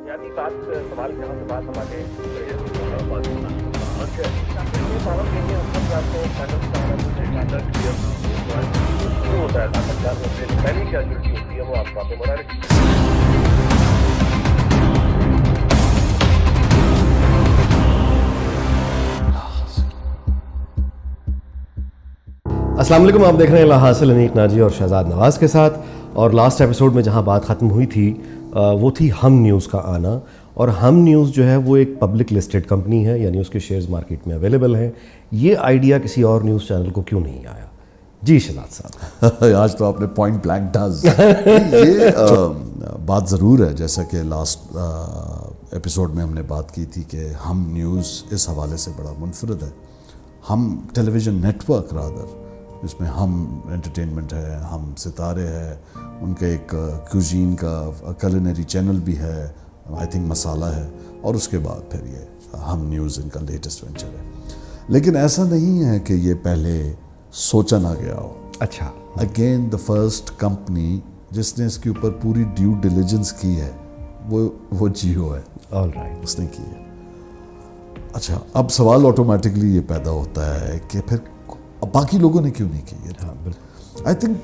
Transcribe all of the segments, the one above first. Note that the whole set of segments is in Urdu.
بنیادی بات سوال جہاں سے بات ہم آگے پاور کے لیے آپ کو شروع ہوتا ہے پہلی کیجویلٹی ہوتی ہے وہ آپ کو بڑا السلام علیکم. آپ دیکھ رہے ہیں لا حاصل انیق ناجی اور شہزاد نواز کے ساتھ. اور لاسٹ ایپیسوڈ میں جہاں بات ختم ہوئی تھی وہ تھی ہم نیوز کا آنا. اور ہم نیوز جو ہے وہ ایک پبلک لسٹڈ کمپنی ہے, یعنی اس کے شیئرز مارکیٹ میں اویلیبل ہیں. یہ آئیڈیا کسی اور نیوز چینل کو کیوں نہیں آیا؟ جی شہزاد صاحب. آج تو آپ نے پوائنٹ بلینک ڈاز یہ بات ضرور ہے, جیسا کہ لاسٹ ایپیسوڈ میں ہم نے بات کی تھی کہ ہم نیوز اس حوالے سے بڑا منفرد ہے. ہم ٹیلی ویژن نیٹ ورک رادر, جس میں ہم انٹرٹینمنٹ ہے, ہم ستارے ہے, ان کا ایک کوزین کا کلینری چینل بھی ہے, آئی تھنک مسالہ ہے, اور اس کے بعد پھر یہ ہم نیوز ان کا لیٹسٹ وینچر ہے. لیکن ایسا نہیں ہے کہ یہ پہلے سوچا نہ گیا ہو. اچھا, اگین دا فرسٹ کمپنی جس نے اس کے اوپر پوری ڈیو ڈیلیجنس کی ہے وہ جیو ہے. آل رائٹ, اس نے کی ہے. اچھا, اب سوال آٹومیٹکلی یہ پیدا ہوتا ہے کہ پھر باقی لوگوں نے کیوں نہیں کی ہے. ہاں بالکل. آئی تھنک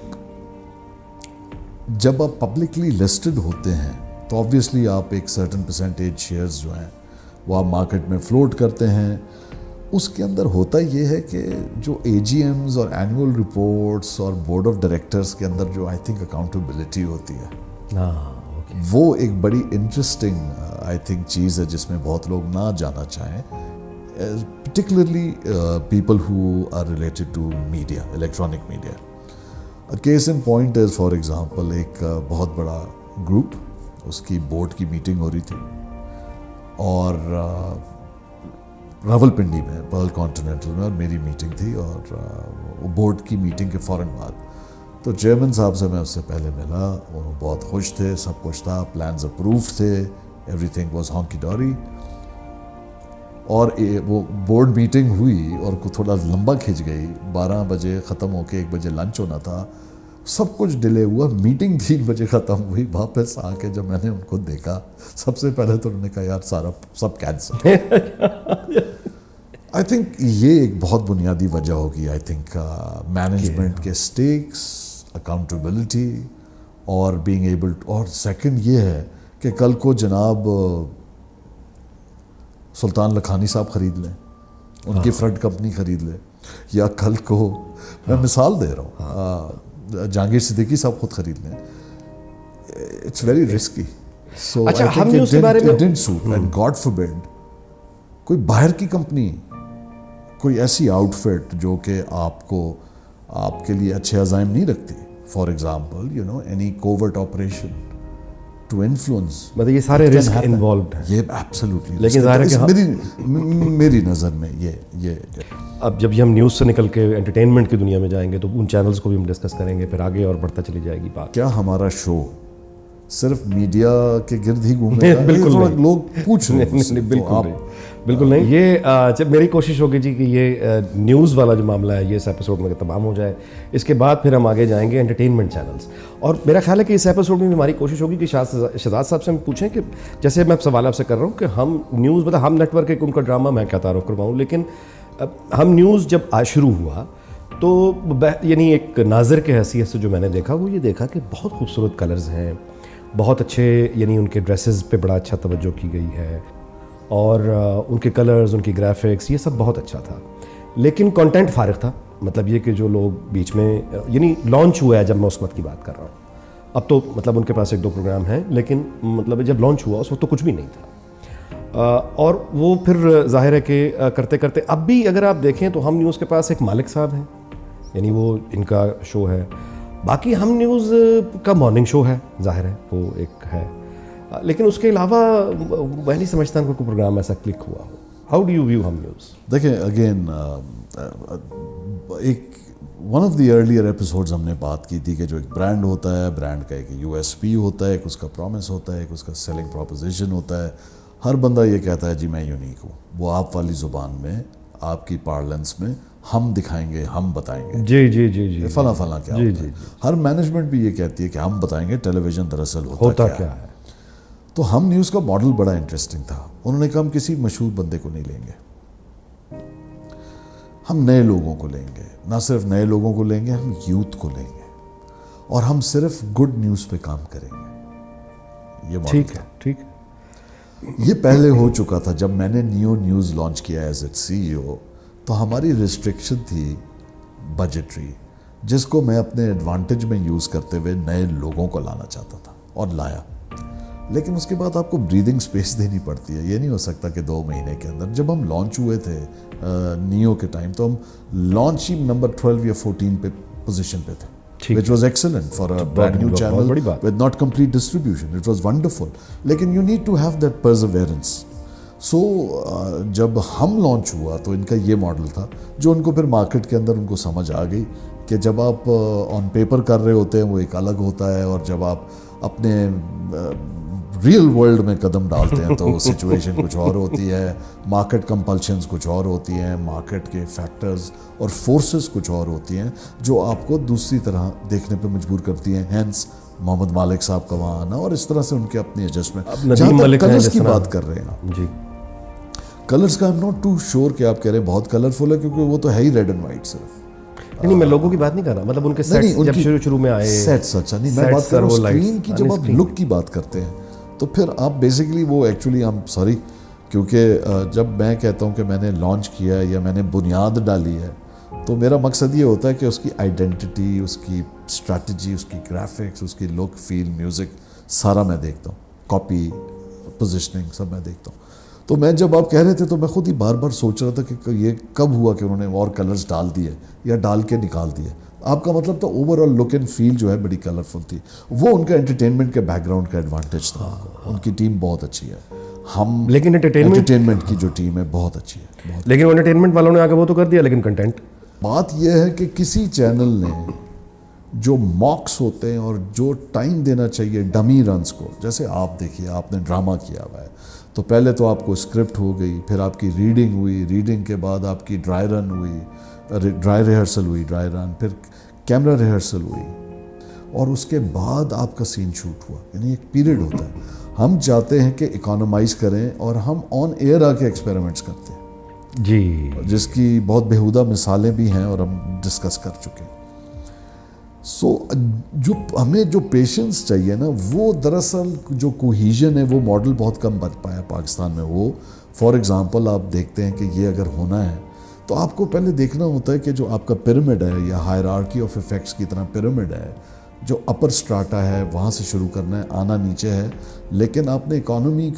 جب آپ پبلکلی لسٹڈ ہوتے ہیں تو آبویسلی آپ ایک سرٹن پرسنٹیج شیئرز جو ہیں وہ آپ مارکیٹ میں فلوٹ کرتے ہیں. اس کے اندر ہوتا یہ ہے کہ جو اے جی ایمز اور اینول رپورٹس اور بورڈ آف ڈائریکٹرز کے اندر جو آئی تھنک اکاؤنٹیبلٹی ہوتی ہے, وہ ایک بڑی انٹرسٹنگ آئی تھنک چیز ہے جس میں بہت لوگ نہ جانا چاہیں, particularly people who are related to media, electronic media. A case in point is, for example, ایک بہت بڑا گروپ, اس کی بورڈ کی میٹنگ ہو رہی تھی اور راول پنڈی میں پرل کانٹیننٹل میں, اور میری میٹنگ تھی, اور وہ بورڈ کی میٹنگ کے فوراً بعد تو چیئرمین صاحب سے میں اس سے پہلے ملا. وہ بہت خوش تھے, سب کچھ تھا, پلانز اپرووڈ تھے, ایوری تھنگ واز ہانکی ڈوری. اور وہ بورڈ میٹنگ ہوئی اور تھوڑا لمبا کھنچ گئی, 12 بجے ختم ہو کے 1 بجے لنچ ہونا تھا, سب کچھ ڈیلے ہوا. میٹنگ 3 بجے ختم ہوئی. واپس آ کے جب میں نے ان کو دیکھا, سب سے پہلے تو انہوں نے کہا یار سب کینسل. آئی تھنک یہ ایک بہت بنیادی وجہ ہوگی. آئی تھنک مینجمنٹ کے اسٹیکس, اکاؤنٹیبلٹی, اور بینگ ایبل. اور سیکنڈ یہ ہے کہ کل کو جناب سلطان لکھانی صاحب خرید لیں, ان کی فرنٹ کمپنی خرید لیں, یا کل کو میں مثال دے رہا ہوں جہانگیر صدیقی صاحب خود خرید لیں. It's very risky. سو اچھا, ہم نیوز کے بارے میں ڈنٹ سوٹ. اینڈ گاڈ فوربڈ کوئی باہر کی کمپنی, کوئی ایسی آؤٹ فٹ جو کہ آپ کے لیے اچھے عزائم نہیں رکھتی. For example any covert operation to influence, مطلب یہ سارے رسک انوالوڈ ہیں. یہ ایبسلیوٹلی, لیکن ظاہر ہے کہ میری نظر میں یہ اب جب ہم نیوز سے نکل کے انٹرٹینمنٹ کی دنیا میں جائیں گے تو ان چینلز کو بھی ہم ڈسکس کریں گے, پھر آگے اور بڑھتا چلی جائے گی بات. کیا ہمارا شو صرف میڈیا کے گرد ہی گھومے گا؟ بالکل نہیں. لوگ پوچھ رہے ہیں. بالکل نہیں. یہ جب میری کوشش ہوگی جی کہ یہ نیوز والا جو معاملہ ہے یہ اس ایپیسوڈ میں تمام ہو جائے. اس کے بعد پھر ہم آگے جائیں گے انٹرٹینمنٹ چینلز. اور میرا خیال ہے کہ اس ایپیسوڈ میں ہماری کوشش ہوگی کہ شہزاد صاحب سے ہم پوچھیں کہ جیسے میں سوال آپ سے کر رہا ہوں کہ ہم نیوز, مطلب ہم نیٹ ورک ایک ان کا ڈرامہ, میں کیا تعارف کرواؤں, لیکن ہم نیوز جب شروع ہوا تو یعنی ایک ناظر کے حیثیت سے جو میں نے دیکھا وہ یہ دیکھا کہ بہت خوبصورت کلرز ہیں, بہت اچھے, یعنی ان کے ڈریسز پہ بڑا اچھا توجہ کی گئی ہے, اور ان کے کلرز, ان کی گرافکس, یہ سب بہت اچھا تھا. لیکن کنٹینٹ فارغ تھا. مطلب یہ کہ جو لوگ بیچ میں, یعنی لانچ ہوا ہے جب میں اس وقت کی بات کر رہا ہوں, اب تو مطلب ان کے پاس 1-2 پروگرام ہیں, لیکن مطلب جب لانچ ہوا اس وقت تو کچھ بھی نہیں تھا. اور وہ پھر ظاہر ہے کہ کرتے کرتے اب بھی اگر آپ دیکھیں تو ہم نیوز کے پاس ایک مالک صاحب ہیں, یعنی وہ ان کا شو ہے. باقی ہم نیوز کا مارننگ شو ہے, ظاہر ہے وہ ایک ہے, لیکن اس کے علاوہ میں نہیں سمجھتا ان کو کوئی پروگرام ایسا کلک ہوا ہو. ہاؤ ڈو یو ویو ہم نیوز؟ دیکھیں اگین ایک one of the earlier episodes ہم نے بات کی تھی کہ جو ایک برانڈ ہوتا ہے, برانڈ کا ایک یو ایس پی ہوتا ہے, ایک اس کا پرومس ہوتا ہے, ایک اس کا سیلنگ پروپوزیشن ہوتا ہے. ہر بندہ یہ کہتا ہے جی میں یونیک ہوں. وہ آپ والی زبان میں, آپ کی پارلنس میں ہم دکھائیں گے, ہم بتائیں گے جی جی جی جی فلاں فلاں کیا ہوتا ہے. ہر مینجمنٹ بھی یہ کہتی ہے کہ ہم بتائیں گے ٹیلی ویژن دراصل ہوتا کیا ہے. تو ہم نیوز کا ماڈل بڑا انٹرسٹنگ تھا. انہوں نے کہا ہم کسی مشہور بندے کو نہیں لیں گے, ہم نئے لوگوں کو لیں گے, نہ صرف نئے لوگوں کو لیں گے, ہم یوتھ کو لیں گے, اور ہم صرف گڈ نیوز پہ کام کریں گے. یہ ماڈل ٹھیک تھا. ہے, ٹھیک ہے. یہ پہلے ہو چکا تھا جب میں نے نیو نیوز لانچ کیا ایز اٹ CEO, تو ہماری ریسٹرکشن تھی بجٹری, جس کو میں اپنے ایڈوانٹیج میں یوز کرتے ہوئے نئے لوگوں کو لانا چاہتا تھا, اور لایا. لیکن اس کے بعد آپ کو بریدنگ سپیس دینی پڑتی ہے. یہ نہیں ہو سکتا کہ 2 مہینے کے اندر. جب ہم لانچ ہوئے تھے نیو کے ٹائم, تو ہم لانچ ہی نمبر 12 یا 14 پہ پوزیشن پہ تھے, which was excellent for a brand new channel with not complete distribution. It was wonderful. لیکن you need to have that perseverance. So جب ہم لانچ ہوا تو ان کا یہ ماڈل تھا جو ان کو پھر مارکیٹ کے اندر ان کو سمجھ آ گئی کہ جب آپ آن پیپر کر رہے ہوتے ہیں وہ ایک الگ ہوتا ہے, اور جب آپ اپنے ریئل ورلڈ میں قدم ڈالتے ہیں تو سچویشن کچھ اور ہوتی ہے, مارکیٹ کمپلشنز کچھ اور ہوتی ہیں, مارکیٹ کے فیکٹرز اور فورسز کچھ اور ہوتی ہیں جو آپ کو دوسری طرح دیکھنے پہ مجبور کرتی ہیں. ہینس محمد مالک صاحب کا وہاں آنا, اور اس طرح سے ان کے اپنی ایڈجسٹمنٹ. جہاں تک کلرز کی بات کر رہے ہیں جی, کلرز کا I'm not too sure کہ آپ کہہ رہے ہیں بہت کلرفل ہے, کیونکہ وہ تو ہے ہی ریڈ اینڈ وائٹ صرف. نہیں, میں لوگوں کی بات نہیں کر رہا, مطلب ان کے سیٹس جب شروع میں آئے, سیٹس. اچھا نہیں, میں بات کر رہا ہوں اسکرین کی. جب آپ لک کی بات کرتے ہیں تو پھر آپ بیسیکلی وہ ایکچولی سوری, کیونکہ جب میں کہتا ہوں کہ میں نے لانچ کیا ہے یا میں نے بنیاد ڈالی ہے, تو میرا مقصد یہ ہوتا ہے کہ اس کی آئیڈینٹی, اس کی اسٹریٹجی, اس کی گرافکس, اس کی لک, فیل, میوزک سارا میں دیکھتا ہوں, کاپی, پوزیشننگ سب میں دیکھتا ہوں. تو میں جب آپ کہہ رہے تھے تو میں خود ہی بار بار سوچ رہا تھا کہ یہ کب ہوا کہ انہوں نے اور کلرز ڈال دیے یا ڈال کے نکال دیے. آپ کا مطلب تو اوور آل لک اینڈ فیل جو ہے بڑی کلرفل تھی. وہ ان کا انٹرٹینمنٹ کے بیک گراؤنڈ کا ایڈوانٹیج تھا. ان کی ٹیم بہت اچھی ہے, ہم لیکن انٹرٹینمنٹ کی جو ٹیم ہے بہت اچھی ہے. لیکن انٹرٹینمنٹ والوں نے آگے وہ تو کر دیا, لیکن کنٹینٹ. بات یہ ہے کہ کسی چینل نے جو ماکس ہوتے ہیں اور جو ٹائم دینا چاہیے ڈمی رنز کو, جیسے آپ دیکھیے آپ نے ڈرامہ کیا ہوا ہے, تو پہلے تو آپ کو اسکرپٹ ہو گئی, پھر آپ کی ریڈنگ ہوئی, ریڈنگ کے بعد آپ کی ڈرائی رن ہوئی, ڈرائی ریہرسل ہوئی, ڈرائی رن, پھر کیمرہ ریہرسل ہوئی, اور اس کے بعد آپ کا سین شوٹ ہوا. یعنی ایک پیریڈ ہوتا ہے. ہم چاہتے ہیں کہ اکانومائز کریں, اور ہم آن ایئر آ کے ایکسپیریمنٹس کرتے ہیں جی, جس کی بہت بیہودہ مثالیں بھی ہیں اور ہم ڈسکس کر چکے ہیں. سو جو ہمیں جو پیشنس چاہیے نا, وہ دراصل جو کوہیژن ہے وہ ماڈل بہت کم بچ پایا پاکستان میں. وہ فار ایگزامپل آپ دیکھتے ہیں کہ یہ اگر ہونا ہے تو آپ کو پہلے دیکھنا ہوتا ہے کہ جو آپ کا پیرامڈ ہے یا ہائرارکی آف ایفیکٹس کی طرح پیرامڈ ہے, جو اپر سٹراٹا ہے وہاں سے شروع کرنا ہے, آنا نیچے ہے. لیکن آپ نے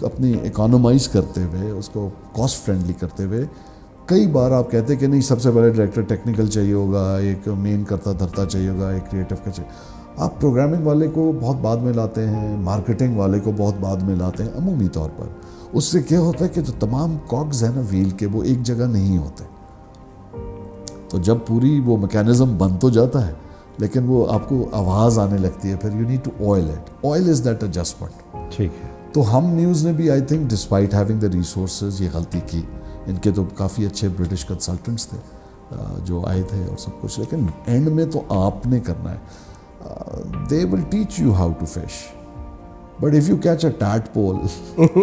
اپنی اکانومائز کرتے ہوئے, اس کو کاسٹ فرینڈلی کرتے ہوئے, کئی بار آپ کہتے ہیں کہ نہیں سب سے پہلے ڈائریکٹر ٹیکنیکل چاہیے ہوگا, ایک مین کرتا دھرتا چاہیے ہوگا, ایک کریٹو کا چاہیے. آپ پروگرامنگ والے کو بہت بعد میں لاتے ہیں, مارکیٹنگ والے کو بہت بعد میں لاتے ہیں عمومی طور پر. اس سے کیا ہوتا ہے کہ جو تمام کاگز ہیں نا ویل کے, وہ ایک جگہ نہیں ہوتے. تو جب پوری وہ میکینزم بن تو جاتا ہے, لیکن وہ آپ کو آواز آنے لگتی ہے, پھر you need to oil it. Oil is that adjustment. ٹھیک ہے. تو ہم نیوز نے بھی I think despite having the resources یہ غلطی کی. ان کے تو کافی اچھے برٹش کنسلٹنٹس تھے جو آئے تھے اور سب کچھ, لیکن اینڈ میں تو آپ نے کرنا ہے. They will teach you how to fish, but if you catch a tadpole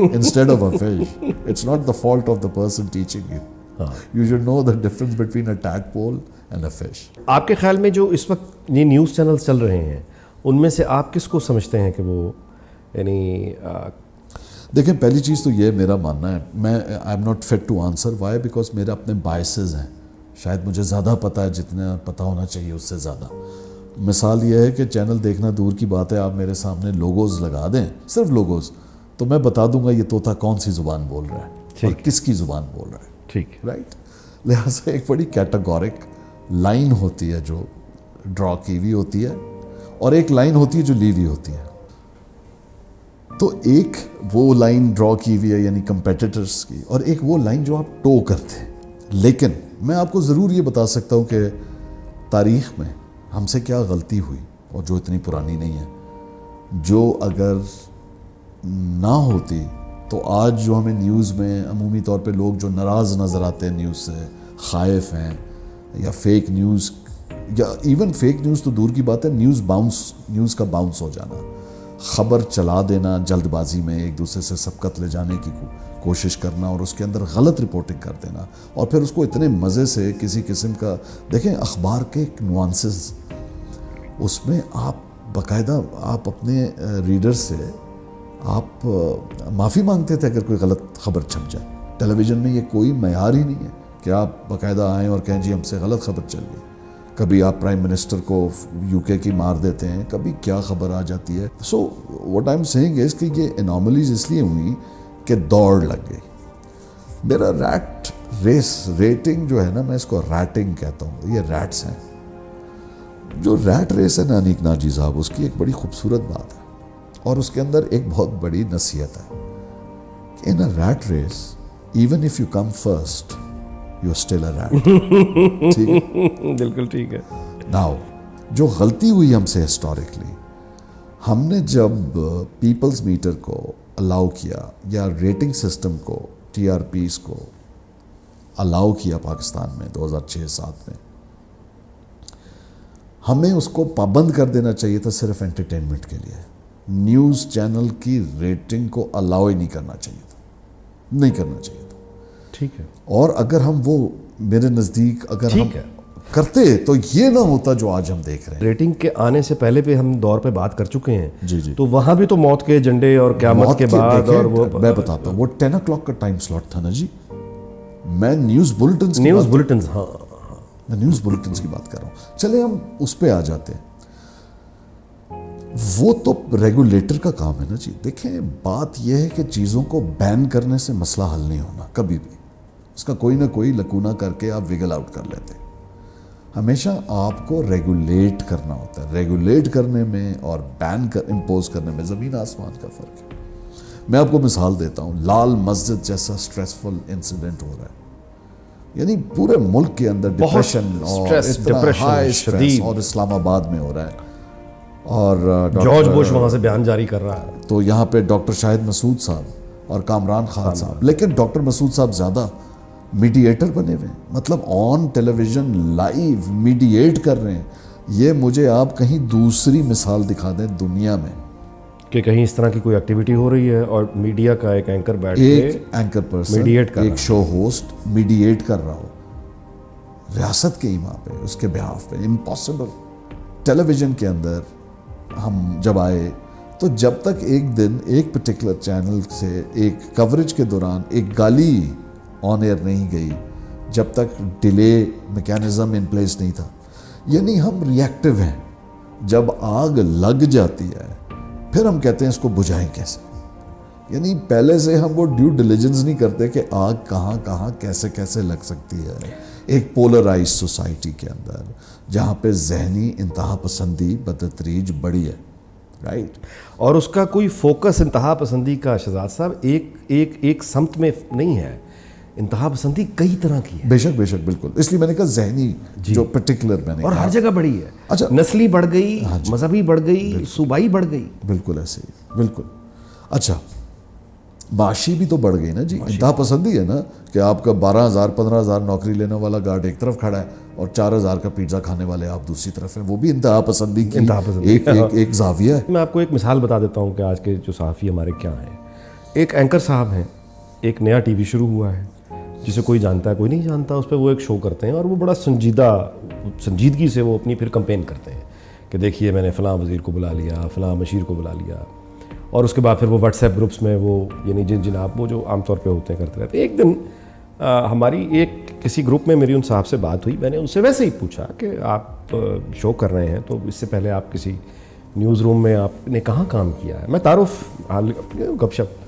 instead of a fish, it's not the fault of the person teaching you. You should know the difference between a tadpole and a fish. آپ کے خیال میں جو اس وقت یہ نیوز چینلز چل رہے ہیں, ان میں سے آپ کس کو سمجھتے ہیں کہ وہ یعنی دیکھیں, پہلی چیز تو یہ میرا ماننا ہے, میں I am not fit to answer. Why? Because میرے اپنے بائسز ہیں. شاید مجھے زیادہ پتہ ہے جتنا پتہ ہونا چاہیے اس سے زیادہ. مثال یہ ہے کہ چینل دیکھنا دور کی بات ہے, آپ میرے سامنے لوگوز لگا دیں, صرف لوگوز, تو میں بتا دوں گا یہ طوطا کون سی زبان بول رہا ہے اور کس کی زبان بول رہا ہے. ٹھیک, رائٹ. لہٰذا ایک بڑی کیٹاگورک لائن ہوتی ہے جو ڈرا کی ہوئی ہوتی ہے, اور ایک لائن ہوتی ہے جو لی ہوئی ہوتی ہے. تو ایک وہ لائن ڈرا کی ہوئی ہے یعنی کمپیٹیٹرز کی, اور ایک وہ لائن جو آپ ٹو کرتے ہیں. لیکن میں آپ کو ضرور یہ بتا سکتا ہوں کہ تاریخ میں ہم سے کیا غلطی ہوئی, اور جو اتنی پرانی نہیں ہے, جو اگر نہ ہوتی تو آج جو ہمیں نیوز میں عمومی طور پہ لوگ جو ناراض نظر آتے ہیں نیوز سے, خائف ہیں, یا فیک نیوز, یا ایون فیک نیوز تو دور کی بات ہے, نیوز کا باؤنس ہو جانا, خبر چلا دینا جلد بازی میں، ایک دوسرے سے سبقت لے جانے کی کوشش کرنا اور اس کے اندر غلط رپورٹنگ کر دینا، اور پھر اس کو اتنے مزے سے کسی قسم کا، دیکھیں اخبار کے نوانسز، اس میں آپ باقاعدہ آپ اپنے ریڈر سے آپ معافی مانگتے تھے اگر کوئی غلط خبر چھپ جائے. ٹیلی ویژن میں یہ کوئی معیار ہی نہیں ہے کہ آپ باقاعدہ آئیں اور کہیں جی ہم سے غلط خبر چل گئی. کبھی آپ پرائم منسٹر کو یو کے کی مار دیتے ہیں، کبھی کیا خبر آ جاتی ہے. So what I am seeing is کہ یہ اناملیز اس لیے ہوئی کہ دوڑ لگ گئی. میرا ریٹ ریس ریٹنگ جو ہے نا، میں اس کو ریٹنگ کہتا ہوں، یہ ریٹس ہیں. جو ریٹ ریس ہے نا انیک ناجی صاحب، اس کی ایک بڑی خوبصورت بات ہے اور اس کے اندر ایک بہت بڑی نصیحت ہے کہ in a rat race even if you come first you are still a rat. ٹھیک ہے، بالکل ٹھیک ہے. ناؤ جو غلطی ہوئی ہم سے ہسٹوریکلی، ہم نے جب پیپلز میٹر کو الاؤ کیا یا ریٹنگ سسٹم کو، ٹی آر پیز کو الاؤ کیا پاکستان میں 2006-07 میں، ہمیں اس کو پابند کر دینا چاہیے تھا صرف انٹرٹینمنٹ کے لیے. نیوز چینل کی ریٹنگ کو الاؤ ہی نہیں کرنا چاہیے تھا، نہیں کرنا چاہیے تھا. ٹھیک ہے. اور اگر ہم وہ میرے نزدیک اگر ہم کرتے تو یہ نہ ہوتا جو آج ہم دیکھ رہے ہیں. ریٹنگ کے آنے سے پہلے بھی ہم دور پہ بات کر چکے ہیں. جی جی. تو وہاں بھی تو موت کے جھنڈے اور قیامت کے بعد، اور وہ میں بتاتا ہوں، وہ 10 o'clock کا ٹائم سلاٹ تھا نا جی. میں نیوز بلٹنز ہاں میں نیوز بلٹنز کی بات کر رہا ہوں. چلے ہم اس پہ آ جاتے ہیں. وہ تو ریگولیٹر کا کام ہے نا جی. دیکھیں بات یہ ہے کہ چیزوں کو بین کرنے سے مسئلہ حل نہیں ہونا کبھی بھی. اس کا کوئی نہ کوئی لکونہ کر کے آپ وگل آؤٹ کر لیتے ہیں. ہمیشہ آپ کو ریگولیٹ کرنا ہوتا ہے. ریگولیٹ کرنے میں اور بین امپوز کرنے میں زمین آسمان کا فرق ہے. میں آپ کو مثال دیتا ہوں. لال مسجد جیسا سٹریسفل انسیڈنٹ ہو رہا ہے، یعنی پورے ملک کے اندر ڈپریشن اور اتنا ہائی سٹریس، اور اسلام آباد میں ہو رہا ہے، اور جارج بش وہاں سے بیان جاری کر رہا ہے. تو یہاں پہ ڈاکٹر شاہد مسعود صاحب اور کامران خان صاحب، لیکن ڈاکٹر مسعود صاحب زیادہ میڈییٹر بنے ہوئے ہیں. مطلب آن ٹیلی ویژن لائیو میڈییٹ کر رہے ہیں. یہ مجھے آپ کہیں دوسری مثال دکھا دیں دنیا میں کہ کہیں اس طرح کی کوئی ایکٹیویٹی ہو رہی ہے اور میڈیا کا ایک اینکر بیٹھ کے، ایک اینکر پرسن، ایک شو ہوسٹ میڈییٹ کر رہا ہو ریاست کے وہاں پہ، اس کے بہاف پہ. امپاسبل. ٹیلی ویژن کے اندر ہم جب آئے تو جب تک ایک دن ایک پرٹیکولر چینل سے ایک کوریج کے دوران ایک گالی آن ایئر نہیں گئی، جب تک ڈیلے میکینزم ان پلیس نہیں تھا. یعنی ہم ری ایکٹیو ہیں. جب آگ لگ جاتی ہے پھر ہم کہتے ہیں اس کو بجھائیں کیسے. یعنی پہلے سے ہم وہ ڈیو ڈیلیجنس نہیں کرتے کہ آگ کہاں کہاں کیسے کیسے لگ سکتی ہے. ایک پولرائز سوسائٹی کے اندر جہاں پہ ذہنی انتہا پسندی بتدریج بڑی ہے، رائٹ، اور اس کا کوئی فوکس انتہا پسندی کا شہزاد صاحب ایک سمت میں نہیں ہے. انتہا پسندی کئی طرح کی ہے. بے شک بے شک، بالکل. اس لیے میں نے کہا ذہنی جو پرٹیکولر میں نے اور ہر جگہ بڑھی ہے. اچھا، نسلی بڑھ گئی، مذہبی بڑھ گئی، صوبائی بڑھ گئی. بالکل ایسے ہی، بالکل. اچھا، معاشی بھی تو بڑھ گئی نا جی. انتہا پسندی ہے نا کہ آپ کا 12,000 15,000 نوکری لینے والا گارڈ ایک طرف کھڑا ہے اور 4,000 کا پیزا کھانے والے آپ دوسری طرف ہیں. وہ بھی انتہا پسندی کی ایک زاویہ ہے. میں آپ کو ایک مثال بتا دیتا ہوں کہ آج کے جو صحافی ہمارے کیا ہیں. ایک اینکر صاحب ہیں، ایک نیا ٹی وی شروع ہوا ہے جسے کوئی جانتا ہے کوئی نہیں جانتا. اس پہ وہ ایک شو کرتے ہیں اور وہ بڑا سنجیدگی سے وہ اپنی پھر کمپین کرتے ہیں کہ دیکھیے میں نے فلاں وزیر کو بلا لیا، فلاں مشیر کو بلا لیا. اور اس کے بعد پھر وہ واٹس ایپ گروپس میں وہ یعنی جناب وہ جو عام طور پہ ہوتے ہیں کرتے رہتے. ایک دن ہماری ایک کسی گروپ میں میری ان صاحب سے بات ہوئی. میں نے ان سے ویسے ہی پوچھا کہ آپ شو کر رہے ہیں تو اس سے پہلے آپ کسی نیوز روم میں آپ نے کہاں کام کیا ہے. میں تعارف گپ شپ.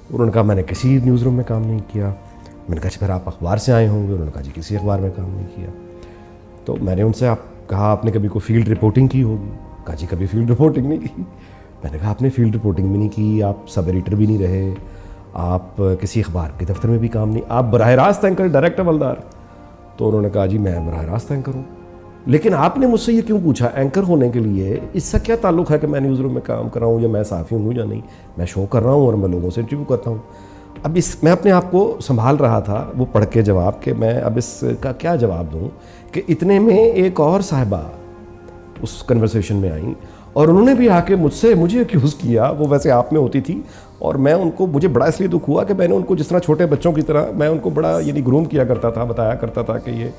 انہوں نے کہا میں نے کسی نیوز روم میں کام نہیں کیا. میں نے کہا پھر آپ اخبار سے آئے ہوں گے. انہوں نے کہا جی کسی اخبار میں کام نہیں کیا. تو میں نے ان سے کہا آپ نے کبھی کوئی فیلڈ رپورٹنگ کی ہوگی. کہا جی کبھی فیلڈ رپورٹنگ نہیں کی. میں نے کہا آپ نے فیلڈ رپورٹنگ بھی نہیں کی، آپ سب ایڈیٹر بھی نہیں رہے، آپ کسی اخبار کے دفتر میں بھی کام نہیں، آپ براہ راست اینکر، ڈائریکٹ عملدار. تو انہوں نے کہا جی میں براہ راست اینکر ہوں. لیکن آپ نے مجھ سے یہ کیوں پوچھا اینکر ہونے کے لیے؟ اس سے کیا تعلق ہے کہ میں نیوز روم میں کام کر رہا ہوں یا میں صحافی ہوں یا نہیں؟ میں شو کر رہا ہوں اور میں لوگوں سے انٹرویو کرتا ہوں. اب میں اپنے آپ کو سنبھال رہا تھا وہ پڑھ کے جواب کہ میں اب اس کا کیا جواب دوں کہ اتنے میں ایک اور صاحبہ اس کنورسیشن میں آئیں اور انہوں نے بھی آ کے مجھے ایکیوز کیا. وہ ویسے آپ میں ہوتی تھی اور میں ان کو, مجھے بڑا اس لیے دکھ ہوا کہ میں نے ان کو جس طرح چھوٹے بچوں کی طرح میں ان کو بڑا یعنی گروم کیا کرتا تھا, بتایا کرتا تھا کہ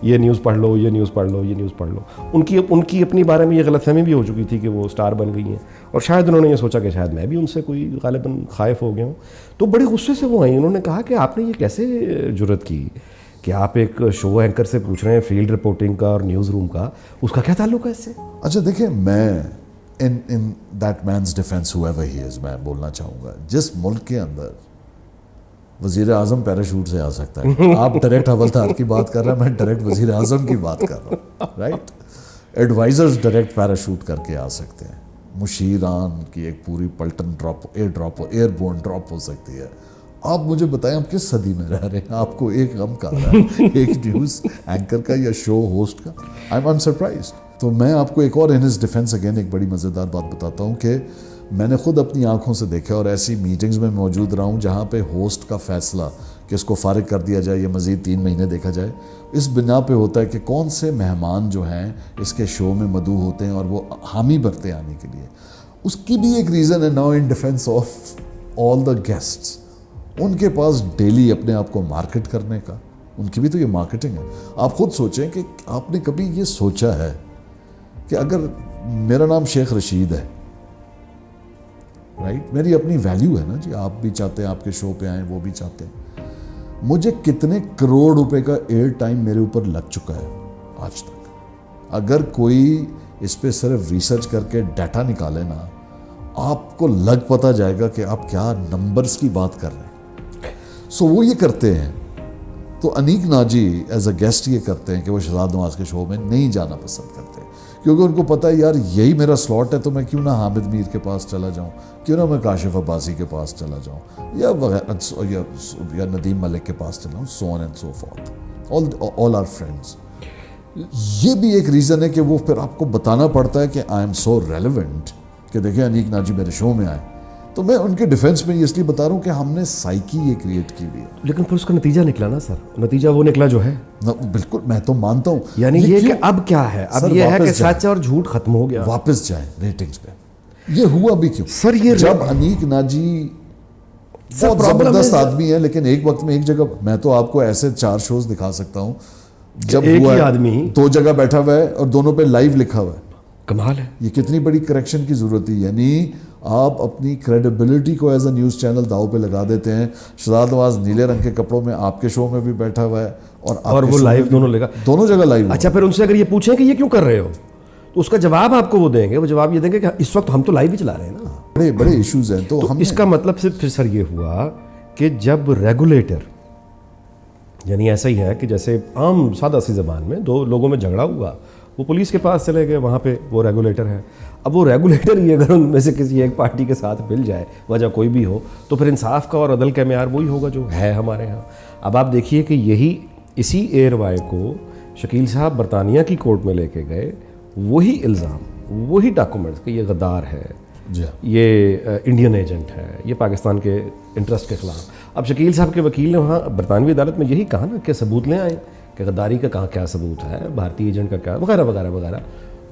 یہ نیوز پڑھ لو, یہ نیوز پڑھ لو, یہ نیوز پڑھ لو. ان کی اپنی بارے میں یہ غلط فہمی بھی ہو چکی تھی کہ وہ اسٹار بن گئی ہیں, اور شاید انہوں نے یہ سوچا کہ شاید میں بھی ان سے کوئی غالباً خائف ہو گیا ہوں. تو بڑے غصے سے وہ آئیں, انہوں نے کہا کہ آپ نے یہ کیسے جرت کی کہ آپ ایک شو اینکر سے پوچھ رہے ہیں فیلڈ رپورٹنگ کا اور نیوز روم کا, اس کا کیا تعلق ہے اس سے؟ اچھا دیکھیں, میں in that man's defense whoever he is, میں بولنا چاہوں گا, جس ملک کے اندر وزیر اعظم پیراشوٹ سے آ سکتا ہے, آپ ڈائریکٹ حوالدار کی بات کر رہے ہیں, میں ڈائریکٹ وزیر اعظم کی بات کر رہا ہوں, رائٹ. ایڈوائزرز ڈائریکٹ پیراشوٹ کر کے آ سکتے ہیں, مشیران کی ایک پوری پلٹن ایئر بورن ڈراپ ہو سکتی ہے. آپ مجھے بتائیں آپ کس صدی میں رہ رہے ہیں, آپ کو ایک غم کر رہا ہے ایک نیوز اینکر کا یا شو ہوسٹ کا. I am surprised. تو میں آپ کو ایک اور ان ہز ڈیفینس اگین ایک بڑی مزیدار بات بتاتا ہوں کہ میں نے خود اپنی آنکھوں سے دیکھا اور ایسی میٹنگز میں موجود رہا ہوں جہاں پہ ہوسٹ کا فیصلہ کہ اس کو فارغ کر دیا جائے یا مزید 3 مہینے دیکھا جائے, اس بنا پہ ہوتا ہے کہ کون سے مہمان جو ہیں اس کے شو میں مدعو ہوتے ہیں اور وہ حامی بھرتے آنے کے لیے. اس کی بھی ایک ریزن ہے now in defence of all the guests, ان کے پاس ڈیلی اپنے آپ کو مارکیٹ کرنے کا, ان کی بھی تو یہ مارکیٹنگ ہے. آپ خود سوچیں کہ آپ نے کبھی یہ سوچا ہے کہ اگر میرا نام شیخ رشید ہے, رائٹ, میری اپنی ویلیو ہے نا جی, آپ بھی چاہتے ہیں آپ کے شو پہ آئیں, وہ بھی چاہتے ہیں, مجھے کتنے کروڑ روپے کا ایئر ٹائم میرے اوپر لگ چکا ہے آج تک. اگر کوئی اس پہ صرف ریسرچ کر کے ڈیٹا نکالے نا, آپ کو لگ پتہ جائے گا کہ آپ کیا نمبرز کی بات کر رہے ہیں. سو وہ یہ کرتے ہیں. تو انیک ناجی ایز اے گیسٹ یہ کرتے ہیں کہ وہ شہزاد نواز کے شو میں نہیں جانا پسند کرتے, کیونکہ ان کو پتہ ہے یار یہی میرا سلاٹ ہے, تو میں کیوں نہ حامد میر کے پاس چلا جاؤں, کیوں نہ میں کاشف عباسی کے پاس چلا جاؤں, یا وغیرہ یا ندیم ملک کے پاس چلا جاؤں, so on and so forth, all our friends. یہ بھی ایک ریزن ہے کہ وہ پھر آپ کو بتانا پڑتا ہے کہ آئی ایم سو ریلیونٹ کہ دیکھیں انیک ناجی میرے شو میں آئے. تو میں ان کے ڈیفینس میں اس لیے بتا رہا ہوں کہ ہم نے سائیکی یہ کریٹ کی ہوئی ہے. لیکن پھر اس کا نتیجہ نکلا نا سر, نتیجہ وہ نکلا جو ہے. بالکل, میں تو مانتا ہوں. یعنی یہ کہ اب کیا ہے, اب یہ ہے کہ سچ اور جھوٹ ختم ہو گیا, واپس جائیں ریٹنگز پہ. یہ ہوا بھی کیوں سر؟ یہ جب انیک ناجی بہت زبردست آدمی ہے, لیکن ایک وقت میں ایک جگہ, میں تو آپ کو ایسے 4 شوز دکھا سکتا ہوں جب ایک ہوا ہی آدمی 2 جگہ بیٹھا ہوا ہے اور دونوں پہ لائیو لکھا ہوا ہے. کمال ہے. یہ کتنی بڑی کریکشن کی ضرورت ہے. یعنی آپ اپنی کریڈیبلٹی کو ایز اے نیوز چینل داؤ پہ لگا دیتے ہیں. شہزاد نواز نیلے رنگ کے کپڑوں میں آپ کے شو میں بھی بیٹھا ہوا ہے اور وہ لائیو دونوں جگہ لائیو. اچھا, پھر ان سے اگر یہ پوچھیں کہ یہ کیوں کر رہے ہو, تو اس کا جواب آپ کو وہ دیں گے, وہ جواب یہ دیں گے کہ اس وقت ہم تو لائیو ہی چلا رہے ہیں نا. بڑے بڑے ایشوز ہیں. تو اس کا مطلب صرف پھر سر یہ ہوا کہ جب ریگولیٹر, یعنی ایسا ہی ہے کہ جیسے عام سادہ سی زبان میں 2 لوگوں میں جھگڑا ہوا, وہ پولیس کے پاس چلے گئے, وہاں پہ وہ ریگولیٹر ہے. اب وہ ریگولیٹر ہی اگر ان میں سے کسی ایک پارٹی کے ساتھ مل جائے, وجہ کوئی بھی ہو, تو پھر انصاف کا اور عدل کا معیار وہی ہوگا جو ہے ہمارے ہاں. اب آپ دیکھیے کہ اسی ایئر وائی کو شکیل صاحب برطانیہ کی کورٹ میں لے کے گئے, وہی الزام, وہی ڈاکومنٹس کہ یہ غدار ہے, یہ انڈین ایجنٹ ہے, یہ پاکستان کے انٹرسٹ کے خلاف. اب شکیل صاحب کے وکیل نے وہاں برطانوی عدالت میں یہی کہا نا کہ ثبوت لے آئیں, کہ غداری کا کہاں کیا ثبوت ہے, بھارتی ایجنٹ کا کیا, وغیرہ وغیرہ وغیرہ.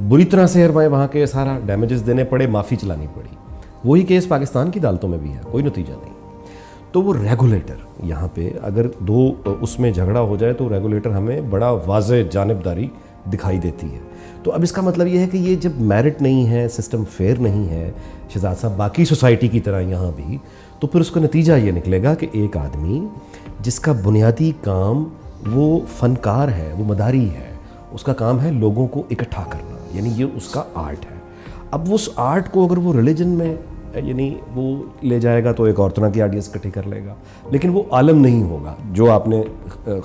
بری طرح سے ایئروائے وہاں کے سارا ڈیمیجز دینے پڑے, معافی چلانی پڑی. وہی کیس پاکستان کی عدالتوں میں بھی ہے, کوئی نتیجہ نہیں. تو وہ ریگولیٹر یہاں پہ اگر 2 اس میں جھگڑا ہو جائے تو ریگولیٹر ہمیں بڑا واضح جانبداری دکھائی دیتی ہے. تو اب اس کا مطلب یہ ہے کہ یہ جب میرٹ نہیں ہے, سسٹم فیئر نہیں ہے شہزاد صاحب, باقی سوسائٹی کی طرح یہاں بھی, تو پھر اس کا نتیجہ یہ نکلے گا کہ ایک آدمی جس کا بنیادی کام وہ فنکار ہے, وہ مداری ہے, اس کا کام ہے لوگوں کو اکٹھا کرنا, یعنی یہ اس کا آرٹ ہے. اب اس آرٹ کو اگر وہ ریلیجن میں یعنی وہ لے جائے گا تو ایک اور طرح کی آڈینس اکٹھی کر لے گا, لیکن وہ عالم نہیں ہوگا جو آپ نے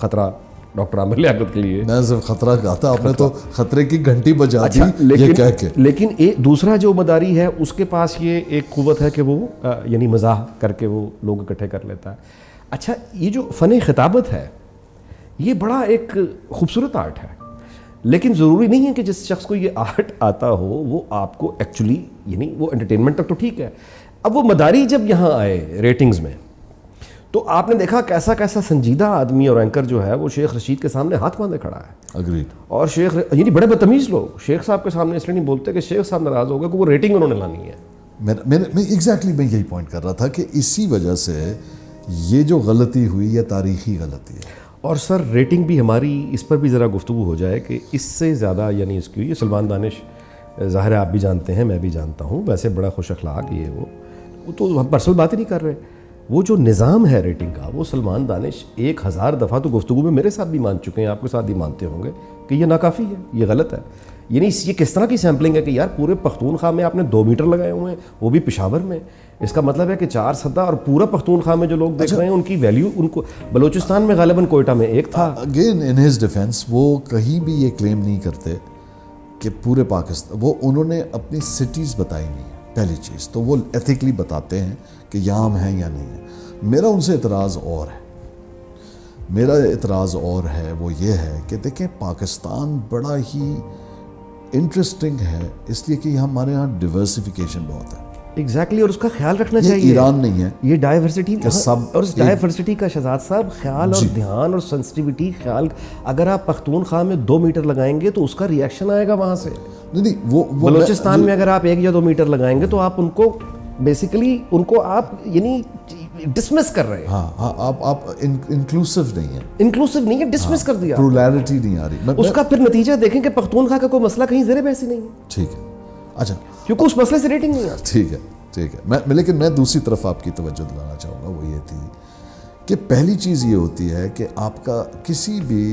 خطرہ ڈاکٹر عامر لیاقت کے لیے. میں صرف خطرہ کہا تھا, آپ نے تو خطرے کی گھنٹی بجا دی یہ کہہ کے. لیکن ایک دوسرا جو مداری ہے اس کے پاس یہ ایک قوت ہے کہ وہ یعنی مزاح کر کے وہ لوگ اکٹھے کر لیتا ہے. اچھا, یہ جو فن خطابت ہے یہ بڑا ایک خوبصورت آرٹ ہے, لیکن ضروری نہیں ہے کہ جس شخص کو یہ آرٹ آتا ہو وہ آپ کو ایکچولی یعنی وہ انٹرٹینمنٹ تک تو ٹھیک ہے. اب وہ مداری جب یہاں آئے ریٹنگز میں, تو آپ نے دیکھا کیسا کیسا سنجیدہ آدمی اور اینکر جو ہے وہ شیخ رشید کے سامنے ہاتھ باندھے کھڑا ہے. اگریڈ. اور شیخ یعنی بڑے بدتمیز لوگ شیخ صاحب کے سامنے اس لیے نہیں بولتے کہ شیخ صاحب ناراض ہو گئے کہ وہ ریٹنگ انہوں نے لانی ہے. میں ایگزیکٹلی میں یہی پوائنٹ کر رہا تھا کہ اسی وجہ سے یہ جو غلطی ہوئی یہ تاریخی غلطی ہے. اور سر ریٹنگ بھی ہماری اس پر بھی ذرا گفتگو ہو جائے کہ اس سے زیادہ یعنی اس کی یہ سلمان دانش ظاہر ہے آپ بھی جانتے ہیں میں بھی جانتا ہوں ویسے بڑا خوش اخلاق یہ وہ تو ہم پرسنل بات ہی نہیں کر رہے. وہ جو نظام ہے ریٹنگ کا وہ سلمان دانش 1000 دفعہ تو گفتگو میں میرے ساتھ بھی مان چکے ہیں, آپ کے ساتھ بھی مانتے ہوں گے کہ یہ ناکافی ہے, یہ غلط ہے. یعنی یہ کس طرح کی سیمپلنگ ہے کہ یار پورے پختونخوا میں آپ نے 2 میٹر لگائے ہوئے ہیں, وہ بھی پشاور میں. اس کا مطلب ہے کہ 4 سدہ اور پورا پختونخوا میں جو لوگ دیکھ رہے ہیں ان کی ویلیو ان کو بلوچستان میں غالباً کوئٹہ میں 1 تھا. اگین ان ہز ڈیفینس وہ کہیں بھی یہ کلیم نہیں کرتے کہ پورے پاکستان, وہ انہوں نے اپنی سٹیز بتائی نہیں ہے پہلی چیز تو, وہ ایتھیکلی بتاتے ہیں کہ یہاں ہم ہیں یا نہیں ہیں. میرا ان سے اعتراض اور ہے, میرا اعتراض اور ہے وہ یہ ہے کہ دیکھیں پاکستان بڑا ہی انٹرسٹنگ ہے اس لیے کہ ہمارے ہاں ڈیورسیفیکیشن بہت ہے. ایگزیکٹلی, اور اس کا خیال رکھنا یہ چاہیے. ایران نہیں ہے یہ ڈائیورسٹی سب اور اس ڈائیورسٹی کا شہزاد صاحب خیال اور دھیان اور سینسٹیوٹی خیال, اگر آپ پختونخوا میں 2 میٹر لگائیں گے تو اس کا ریئیکشن آئے گا وہاں سے. نہیں وہ بلوچستان میں اگر آپ 1 یا 2 میٹر لگائیں گے تو آپ ان کو بیسیکلی ان کو آپ یعنی ڈسمس کر رہے ہیں. ہاں آپ انکلوسیو نہیں ہیں, انکلوسیو نہیں ہے, ڈسمس کر دیا. پلورلٹی نہیں آ رہی. اس کا پھر نتیجہ دیکھیں کہ پختونخوا کا کوئی مسئلہ کہیں زیر بحث ہی نہیں ہے. ٹھیک ہے, اچھا کیونکہ اس مسئلے سے ریٹنگ نہیں آتی. ٹھیک ہے. لیکن میں دوسری طرف آپ کی توجہ دلانا چاہوں گا, وہ یہ تھی کہ پہلی چیز یہ ہوتی ہے کہ آپ کا کسی بھی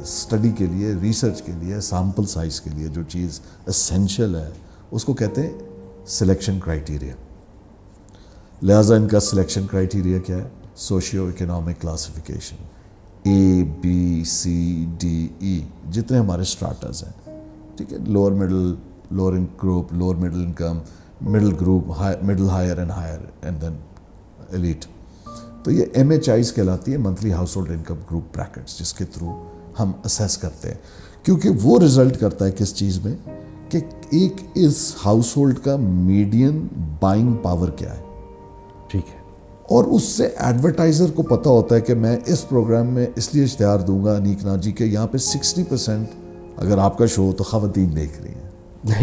اسٹڈی کے لیے, ریسرچ کے لیے, سیمپل سائز کے لیے جو چیز اسینشیل ہے اس کو کہتے ہیں سلیکشن کرائٹیریا. لہٰذا ان کا سلیکشن کرائٹیریا کیا ہے؟ سوشیو اکنامک کلاسیفیکیشن, ABCDE جتنے ہمارے اسٹراٹاز ہیں, ٹھیک ہے, lower middle, lower group, lower middle income, middle group, middle higher and then elite. تو یہ MHIs کہلاتی ہے, monthly household income group brackets, جس کے تھرو ہم اسیس کرتے ہیں, کیونکہ وہ رزلٹ کرتا ہے کس چیز میں کہ ایک اس ہاؤس ہولڈ کا میڈین بائنگ پاور کیا ہے. ٹھیک ہے. اور اس سے ایڈورٹائزر کو پتہ ہوتا ہے کہ میں اس پروگرام میں اس لیے اشتہار دوں گا انیک ناجی کہ یہاں پہ 60% اگر آپ کا شو ہو تو خواتین دیکھ رہی ہیں.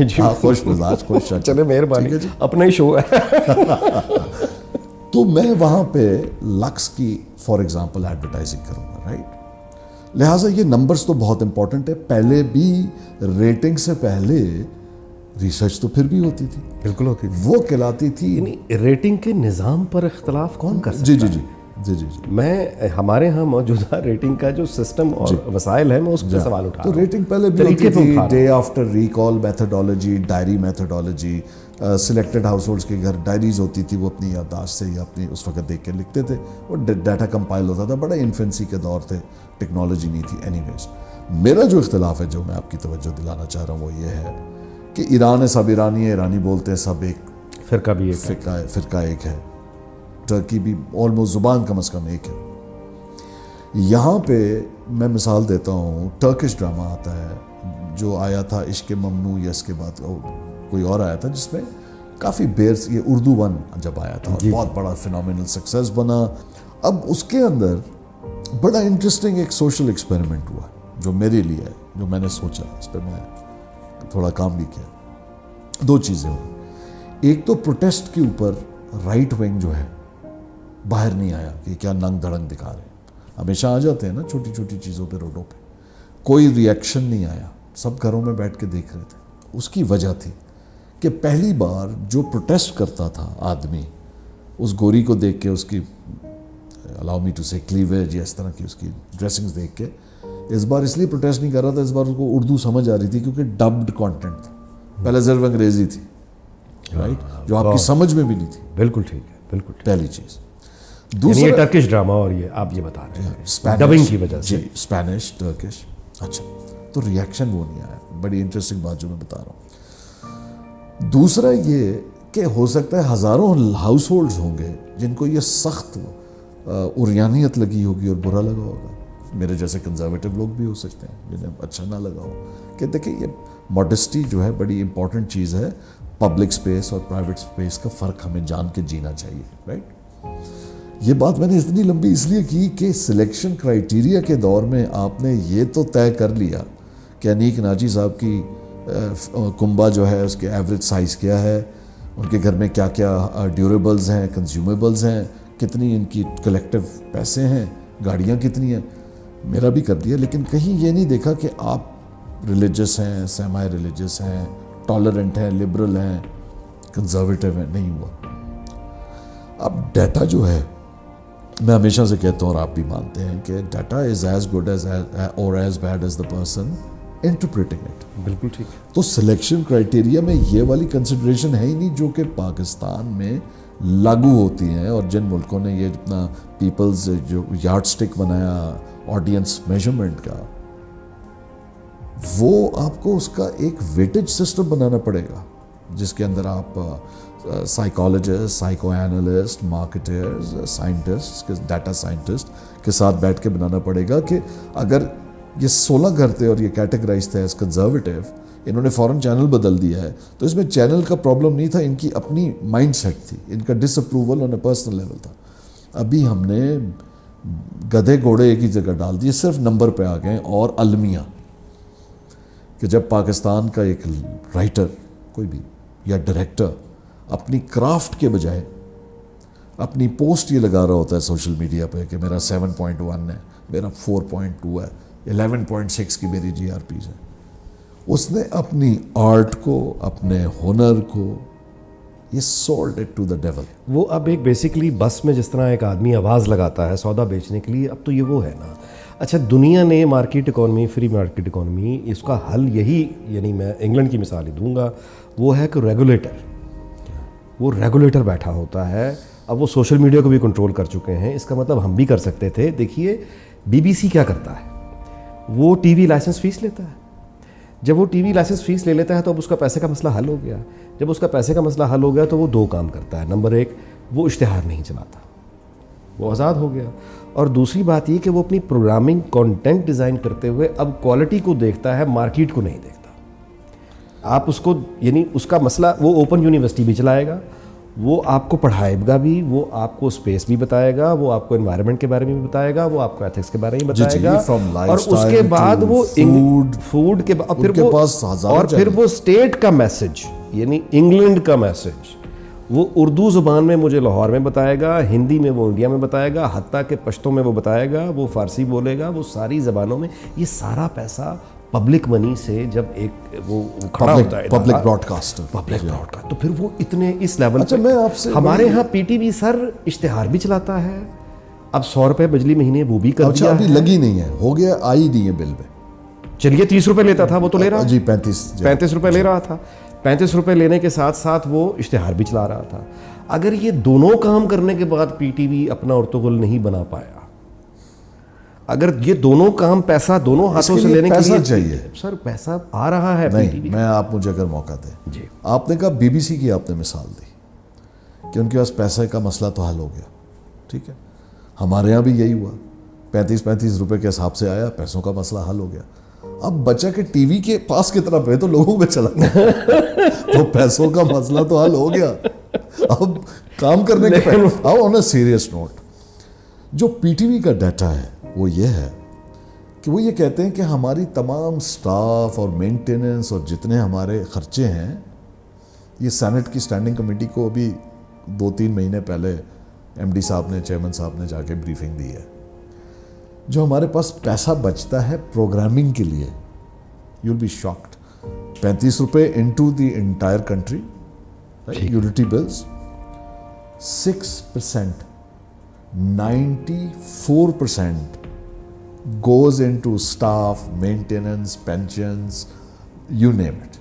جی خوش مزاج, خوش شخص. چلے مہربانی, اپنا ہی شو ہے. تو میں وہاں پہ لکس کی فار ایگزامپل ایڈورٹائزنگ کروں گا, رائٹ. لہٰذا یہ نمبرز تو بہت امپورٹنٹ ہے. پہلے بھی ریٹنگ سے پہلے ریسرچ تو پھر بھی ہوتی تھی. بالکل ہوتی تھی. وہ کہلاتی تھی یعنی ریٹنگ کے نظام پر اختلاف کون کر سکتا ہے؟ جی. میں ہمارے ہاں موجودہ ریٹنگ کا جو سسٹم اور وسائل ہے میں اس پہ سوال اٹھا رہا ہوں. تو ریٹنگ پہلے بھی ہوتی تھی, day after recall methodology, diary methodology, selected house holds کے گھر ڈائریز ہوتی تھی, وہ اپنی یادداشت سے یا اپنی اس وقت دیکھ کے لکھتے تھے, وہ ڈیٹا کمپائل ہوتا تھا. بڑا انفینسی کے دور تھے, ٹیکنالوجی نہیں تھی. اینی ویز میرا جو اختلاف ہے جو میں آپ کی توجہ دلانا چاہ رہا ہوں وہ یہ ہے کہ ایران ہے, سب ایرانی ہے, ایرانی بولتے ہیں, سب ایک فرقہ بھی ایک فرقہ ایک ہے. ٹرکی بھی آلموسٹ زبان کم از کم ایک ہے. یہاں پہ میں مثال دیتا ہوں, ٹرکش ڈرامہ آتا ہے جو آیا تھا عشق ممنوع, یا اس کے بعد کوئی اور آیا تھا جس میں کافی بیرس, یہ اردو 1 جب آیا تھا بہت بڑا فینومینل سکسیس بنا. اب اس کے اندر بڑا انٹرسٹنگ ایک سوشل ایکسپیریمنٹ ہوا جو میرے لیے ہے, جو میں نے سوچا, اس پہ میں تھوڑا کام بھی کیا. 2 چیزیں ہوئی. ایک تو پروٹیسٹ کے اوپر رائٹ ونگ جو ہے باہر نہیں آیا کہ کیا ننگ دھڑنگ دکھا رہے ہیں. ہمیشہ آ جاتے ہیں نا چھوٹی چھوٹی چیزوں پہ, روڈوں پہ. کوئی ریئیکشن نہیں آیا, سب گھروں میں بیٹھ کے دیکھ رہے تھے. اس کی وجہ تھی کہ پہلی بار جو پروٹیسٹ کرتا تھا آدمی, اس گوری کو دیکھ کے, اس کی الاؤ می ٹو سے کلیویج یا اس طرح کی اس کی ڈریسنگز دیکھ کے, اس بار اس لیے پروٹیسٹ نہیں کر رہا تھا, اس بار اس کو اردو سمجھ آ رہی تھی کیونکہ ڈبڈ کانٹینٹ تھا. پہلے صرف انگریزی تھی, رائٹ, جو آپ کی سمجھ میں بھی نہیں تھی. بالکل ٹھیک ہے, بالکل. پہلی چیز. دوسرا یہ ٹرکش ڈرامہ, اور یہ آپ یہ بتا رہے ہیں ڈبنگ کی وجہ سے. جی, اسپینش, ٹرکش. اچھا, تو ریئیکشن وہ نہیں آیا. بڑی انٹرسٹنگ بات جو میں بتا رہا ہوں. دوسرا یہ کہ ہو سکتا ہے ہزاروں ہاؤس ہولڈز ہوں گے جن کو یہ سخت اوریانیت لگی ہوگی اور برا لگا ہوگا. میرے جیسے کنزرویٹو لوگ بھی ہو سکتے ہیں جنہیں اچھا نہ لگا ہو. کہ دیکھیں یہ ماڈسٹی جو ہے بڑی امپورٹنٹ چیز ہے. پبلک اسپیس اور پرائیویٹ اسپیس کا فرق ہمیں جان کے جینا چاہیے, رائٹ. یہ بات میں نے اتنی لمبی اس لیے کی کہ سلیکشن کرائیٹیریا کے دور میں آپ نے یہ تو طے کر لیا کہ انیک ناجی صاحب کی کنبہ جو ہے اس کے ایوریج سائز کیا ہے, ان کے گھر میں کیا کیا ڈیوریبلز ہیں, کنزیومیبلز ہیں, کتنی ان کی کلیکٹیو پیسے ہیں, گاڑیاں کتنی ہیں, میرا بھی کر دیا. لیکن کہیں یہ نہیں دیکھا کہ آپ ریلیجس ہیں, سیمی ریلیجس ہیں, ٹالرنٹ ہیں, لبرل ہیں, کنزرویٹو ہیں, نہیں ہوا. اب ڈیٹا جو ہے, میں ہمیشہ سے کہتا ہوں اور آپ بھی مانتے ہیں کہ data is as good as or as bad as the person interpreting it. بالکل ٹھیک. تو سلیکشن کرائیٹیریا میں یہ والی کنسیڈریشن ہے ہی نہیں جو کہ پاکستان میں لاگو ہوتی ہیں, اور جن ملکوں نے یہ اپنا پیپلز جو یارڈ سٹک بنایا آڈینس میجرمنٹ کا, وہ آپ کو اس کا ایک ویٹیج سسٹم بنانا پڑے گا جس کے اندر آپ psychologist, psycho analyst, marketers, scientist, data scientist کے ساتھ بیٹھ کے بنانا پڑے گا کہ اگر یہ 16 گھر تھے اور یہ کیٹیگرائز تھے ایز کنزرویٹیو, انہوں نے فوراً چینل بدل دیا ہے, تو اس میں چینل کا پرابلم نہیں تھا, ان کی اپنی مائنڈ سیٹ تھی, ان کا disapproval on a personal level تھا. ابھی ہم نے گدھے گھوڑے ایک ہی جگہ ڈال دیے, صرف نمبر پہ آ گئے, اور المیہ کہ جب پاکستان کا ایک رائٹر کوئی بھی یا ڈائریکٹر اپنی کرافٹ کے بجائے اپنی پوسٹ یہ لگا رہا ہوتا ہے سوشل میڈیا پہ کہ میرا 7.1 ہے, میرا 4.2 ہے, 11.6 کی میری جی آر پیز ہے, اس نے اپنی آرٹ کو, اپنے ہنر کو, یہ sold it to the devil. وہ اب ایک بیسکلی بس میں جس طرح ایک آدمی آواز لگاتا ہے سودا بیچنے کے لیے, اب تو یہ وہ ہے نا. اچھا, دنیا نے market economy, free market economy, اس کا حل یہی, یعنی میں انگلینڈ کی مثال ہی دوں گا, وہ ہے کہ ریگولیٹر بیٹھا ہوتا ہے. اب وہ سوشل میڈیا کو بھی کنٹرول کر چکے ہیں, اس کا مطلب ہم بھی کر سکتے تھے. دیکھیے بی بی سی کیا کرتا ہے, وہ ٹی وی لائسنس فیس لیتا ہے. جب وہ ٹی وی لائسنس فیس لے لیتا ہے تو اب اس کا پیسے کا مسئلہ حل ہو گیا. جب اس کا پیسے کا مسئلہ حل ہو گیا تو وہ 2 کام کرتا ہے. نمبر 1, وہ اشتہار نہیں چلاتا, وہ آزاد ہو گیا. اور دوسری بات یہ کہ وہ اپنی پروگرامنگ کانٹینٹ ڈیزائن کرتے ہوئے اب کوالٹی کو دیکھتا ہے, مارکیٹ کو نہیں دیکھتا. آپ اس کو, یعنی اس کا مسئلہ, وہ اوپن یونیورسٹی بھی چلائے گا, وہ آپ کو پڑھائے گا بھی, وہ آپ کو اسپیس بھی بتائے گا, وہ آپ کو انوائرمنٹ کے بارے میں بھی بتائے گا, وہ آپ کو ایتھکس کے بارے میں بتائے گا, اور اس کے بعد وہ فوڈ کے بعد پھر وہ اسٹیٹ کا میسج, یعنی انگلینڈ کا میسج وہ اردو زبان میں مجھے لاہور میں بتائے گا, ہندی میں وہ انڈیا میں بتائے گا, حتیٰ کہ پشتو میں وہ بتائے گا, وہ فارسی بولے گا, وہ ساری زبانوں میں. یہ سارا پیسہ پبلک منی سے جب ایک وہ کھڑا ہوتا ہے, پبلک براڈ کاسٹر, تو پھر وہ اتنے اس لیول پہ. ہمارے ہاں پی ٹی وی سر اشتہار بھی چلاتا ہے, اب 100 روپے بجلی مہینے وہ بھی کر دیا. ابھی لگی نہیں ہے, ہو گیا, آئی نہیں ہے بل میں. چلیے 30 روپے لیتا تھا, وہ تو لے رہا جی 35 روپے لے رہا تھا. 35 روپے لینے کے ساتھ ساتھ وہ اشتہار بھی چلا رہا تھا. اگر یہ دونوں کام کرنے کے بعد پی ٹی وی اپنا ارطغرل نہیں بنا پایا, اگر یہ دونوں کام پیسہ دونوں ہاتھوں سے لینے کے لیے چاہیے, سر پیسہ آ رہا ہے. نہیں, میں آپ مجھے اگر موقع دیں, جی, آپ نے کہا بی بی سی کی آپ نے مثال دی کہ ان کے پاس پیسے کا مسئلہ تو حل ہو گیا, ٹھیک ہے. ہمارے یہاں بھی یہی ہوا, 35 روپے کے حساب سے آیا, پیسوں کا مسئلہ حل ہو گیا. اب بچہ کے ٹی وی کے پاس کی طرف ہے تو لوگوں پہ چلا گیا, تو پیسوں کا مسئلہ تو حل ہو گیا. اب کام کرنے کے اب آن اے سیریس نوٹ, جو پی ٹی وی کا ڈیٹا ہے وہ یہ ہے کہ وہ یہ کہتے ہیں کہ ہماری تمام سٹاف اور مینٹیننس اور جتنے ہمارے خرچے ہیں, یہ سینٹ کی اسٹینڈنگ کمیٹی کو ابھی 2-3 مہینے پہلے ایم ڈی صاحب نے, چیئرمین صاحب نے جا کے بریفنگ دی ہے, جو ہمارے پاس پیسہ بچتا ہے پروگرامنگ کے لیے, یو ول بی شاکڈ, 35 روپے into the entire country, utility bills, 6%, 94% goes into staff, maintenance, pensions, you name it.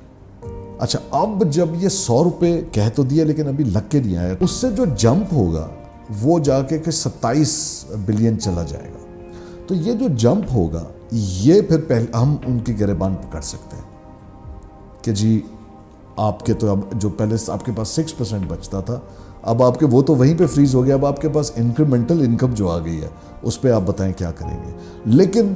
اچھا, اب جب یہ 100 روپے کہہ تو دیا لیکن ابھی لگ کے نہیں آیا, اس سے جو جمپ ہوگا وہ جا کے 27 بلین چلا جائے گا. تو یہ جو جمپ ہوگا یہ پھر پہلے ہم ان کی گریبان پکڑ سکتے ہیں کہ جی آپ کے تو اب جو پہلے آپ کے پاس 6% بچتا تھا, اب آپ کے وہ تو وہیں پہ فریز ہو گیا, اب آپ کے پاس انکریمنٹل انکم جو آ گئی ہے اس پہ آپ بتائیں کیا کریں گے, لیکن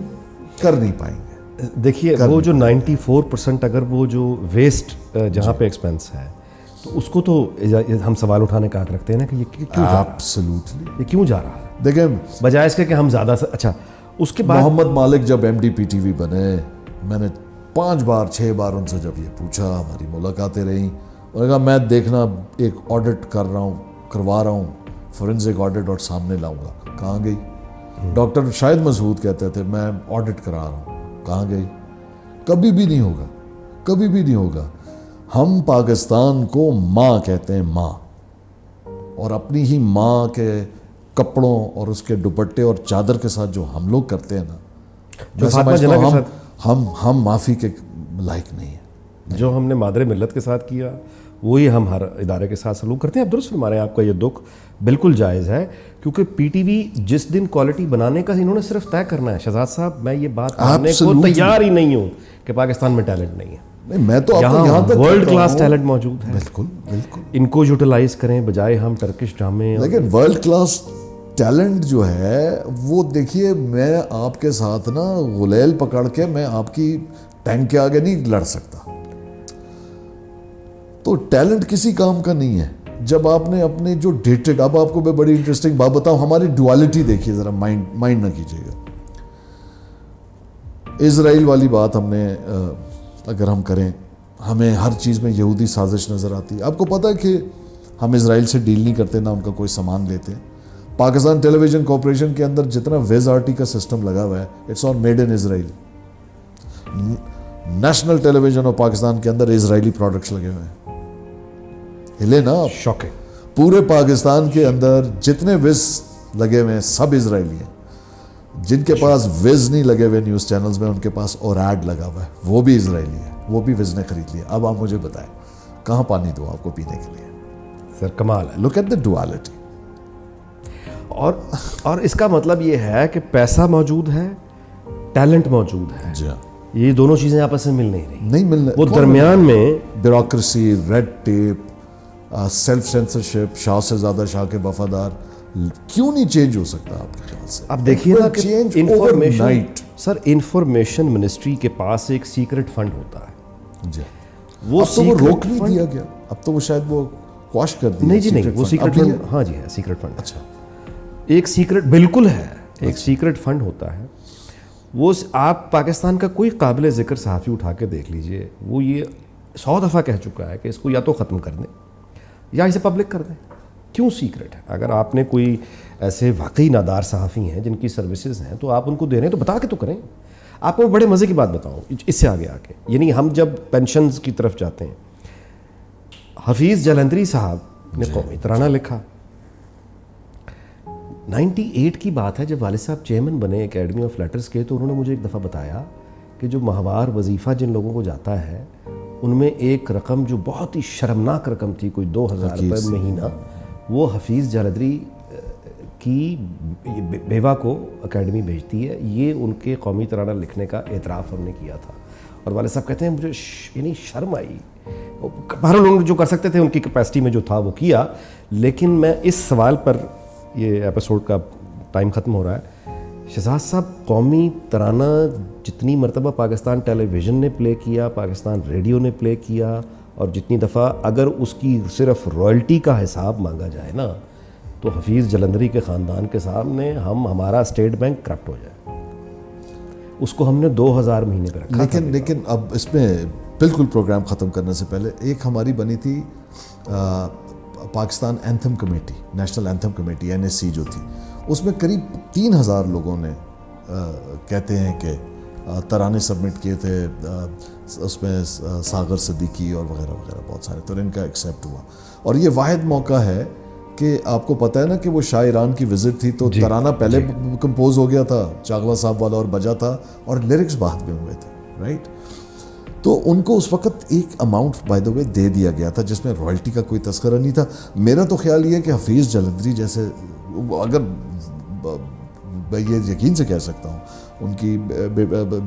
کر نہیں پائیں گے. دیکھیے وہ جو 94% اگر وہ جو ویسٹ جہاں پہ ایکسپینس ہے تو اس کو تو ہم سوال اٹھانے کا حق رکھتے ہیں نا کہ یہ کیوں جا رہا ہے, ایبسلیوٹلی. یہ کیوں جا رہا ہے, دیکھیں بجائے اس کے کہ ہم زیادہ اچھا. اس کے بعد محمد مالک جب MD-PTV بنے, میں نے 5 بار 6 بار ان سے جب یہ پوچھا, ہماری ملاقاتیں رہیں, اور کہا میں دیکھنا ایک آڈٹ کروا رہا ہوں, فورینسک آڈٹ, اور سامنے لاؤں گا. کہاں گئی؟ ڈاکٹر شاہد مسعود کہتے تھے میں آڈٹ کرا رہا ہوں. کہاں گئی؟ کبھی بھی نہیں ہوگا, کبھی بھی نہیں ہوگا. ہم پاکستان کو ماں کہتے ہیں, ماں, اور اپنی ہی ماں کے کپڑوں اور اس کے دوپٹے اور چادر کے ساتھ جو ہم لوگ کرتے ہیں نا, میں سمجھتا ہوں ہم معافی کے لائق نہیں ہیں. جو ہم نے مادر ملت کے ساتھ کیا وہی ہم ہر ادارے کے ساتھ سلوک کرتے ہیں. آپ درست فرما رہے ہیں, آپ کا یہ دکھ بالکل جائز ہے, کیونکہ PTV جس دن کوالٹی بنانے کا انہوں نے صرف طے کرنا ہے. شہزاد صاحب میں یہ بات کرنے کو تیار ہی نہیں ہوں کہ پاکستان میں ٹیلنٹ نہیں ہے. میں تو یہاں تک ورلڈ کلاس ٹیلنٹ موجود ہے, بالکل بالکل, ان کو یوٹیلائز کریں بجائے ہم ٹرکش ڈرامے. لیکن ورلڈ کلاس ٹیلنٹ جو ہے وہ دیکھیے, میں آپ کے ساتھ نا غلیل پکڑ کے میں آپ کی ٹینک کے آگے نہیں لڑ سکتا. تو ٹیلنٹ کسی کام کا نہیں ہے جب آپ نے اپنے جو ڈیٹڈ. اب آپ کو میں بڑی انٹرسٹنگ بات بتاؤں, ہماری ڈوالٹی دیکھیے ذرا, مائنڈ نہ کیجیے گا. اسرائیل والی بات ہم نے اگر ہم کریں, ہمیں ہر چیز میں یہودی سازش نظر آتی ہے. آپ کو پتہ ہے کہ ہم اسرائیل سے ڈیل نہیں کرتے, نہ ان کا کوئی سامان لیتے. پاکستان ٹیلی ویژن کارپوریشن کے اندر جتنا ویز آر ٹی کا سسٹم لگا ہوا ہے, it's on made in Israel. National television اور پاکستان کے اندر اسرائیلی پروڈکٹس لگے ہوئے ہیں. ہلے نا آپ, شاکنگ. پورے پاکستان کے اندر جتنے ویز لگے ہوئے ہیں سب اسرائیلی ہیں. جن کے پاس ویز نہیں لگے ہوئے نیوز چینلز میں, ان کے پاس اور ایڈ لگا ہوا ہے, وہ بھی اسرائیلی ہے, وہ بھی ویز نے خرید لیا. اب آپ مجھے بتائیں کہاں پانی دو آپ کو پینے کے لیے؟ سر کمال ہے. Look at the duality. اور اس کا مطلب یہ ہے کہ پیسہ موجود ہے, ٹیلنٹ موجود ہے, جی ہاں, یہ دونوں چیزیں آپس میں مل نہیں رہی. نہیں ملنا. وہ درمیان میں bureaucracy, red tape, self censorship, شاہ سے زیادہ شاہ کے وفادار, کیوں نہیں چینج ہو سکتا آپ کے خیال سے؟ اب دیکھیے نا کہ انفارمیشن, سر انفارمیشن منسٹری کے پاس ایک سیکرٹ فنڈ ہوتا ہے. جی, وہ روک نہیں دیا گیا, اب تو وہ شاید وہ کوش کر دیا. نہیں جی نہیں, وہ سیکرٹ فنڈ, ہاں جی ہے سیکرٹ فنڈ. اچھا, ایک سیکرٹ بالکل ہے, ایک سیکرٹ فنڈ ہوتا ہے. وہ آپ پاکستان کا کوئی قابل ذکر صحافی اٹھا کے دیکھ لیجئے, وہ یہ 100 دفعہ کہہ چکا ہے کہ اس کو یا تو ختم کر دیں یا اسے پبلک کر دیں. کیوں سیکرٹ ہے؟ اگر آپ نے کوئی ایسے واقعی نادار صحافی ہیں جن کی سروسز ہیں تو آپ ان کو دے رہے ہیں تو بتا کے تو کریں. آپ کو بڑے مزے کی بات بتاؤں اس سے آگے آ کے, یعنی ہم جب پینشنز کی طرف جاتے ہیں, حفیظ جلندری صاحب نے قومی ترانہ لکھا. 98 کی بات ہے جب والد صاحب چیئرمین بنے اکیڈمی آف لیٹرز کے, تو انہوں نے مجھے ایک دفعہ بتایا کہ جو ماہوار وظیفہ جن لوگوں کو جاتا ہے ان میں ایک رقم جو بہت ہی شرمناک رقم تھی, کوئی 2000 روپے مہینہ, وہ حفیظ جلندری کی بیوہ کو اکیڈمی بھیجتی ہے. یہ ان کے قومی ترانہ لکھنے کا اعتراف ہم نے کیا تھا, اور والد صاحب کہتے ہیں مجھے یعنی شرم آئی. بہرحال انہوں نے جو کر سکتے تھے ان کی کیپیسٹی میں جو تھا وہ کیا. لیکن میں اس سوال پر, یہ ایپیسوڈ کا ٹائم ختم ہو رہا ہے, شہزاد صاحب قومی ترانہ جتنی مرتبہ پاکستان ٹیلی ویژن نے پلے کیا, پاکستان ریڈیو نے پلے کیا, اور جتنی دفعہ اگر اس کی صرف رائلٹی کا حساب مانگا جائے نا, تو حفیظ جلندری کے خاندان کے سامنے ہمارا اسٹیٹ بینک کرپٹ ہو جائے. اس کو ہم نے 2000 مہینے پہ رکھا. لیکن اب اس میں بالکل پروگرام ختم کرنے سے پہلے ایک ہماری بنی تھی Pakistan anthem committee, national anthem committee NSC جو تھی, اس میں قریب 3000 لوگوں نے کہتے ہیں کہ ترانے سبمٹ کیے تھے, اس میں ساغر صدیقی اور وغیرہ وغیرہ بہت سارے, تو ان کا ایکسیپٹ ہوا. اور یہ واحد موقع ہے کہ آپ کو پتہ ہے نا کہ وہ شاہ ایران کی وزٹ تھی, تو ترانہ پہلے کمپوز ہو گیا تھا چاغلا صاحب والا اور بجا تھا, اور لیرکس بعد میں ہوئے تھے, رائٹ. تو ان کو اس وقت ایک اماؤنٹ بائی دا وے دے دیا گیا تھا جس میں رائلٹی کا کوئی تذکرہ نہیں تھا. میرا تو خیال یہ ہے کہ حفیظ جلندری جیسے, اگر میں یہ یقین سے کہہ سکتا ہوں, ان کی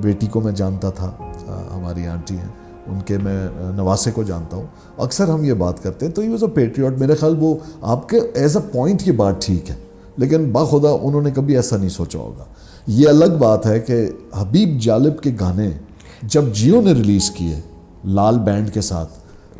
بیٹی کو میں جانتا تھا, ہماری آنٹی ہیں, ان کے میں نواسے کو جانتا ہوں, اکثر ہم یہ بات کرتے ہیں. تو ہی واز اے پیٹریوٹ. میرے خیال وہ آپ کے ایز اے پوائنٹ یہ بات ٹھیک ہے, لیکن باخدا انہوں نے کبھی ایسا نہیں سوچا ہوگا. یہ الگ بات ہے کہ حبیب جالب کے گانے جب جیو نے ریلیز کیے لال بینڈ کے ساتھ,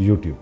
YouTube.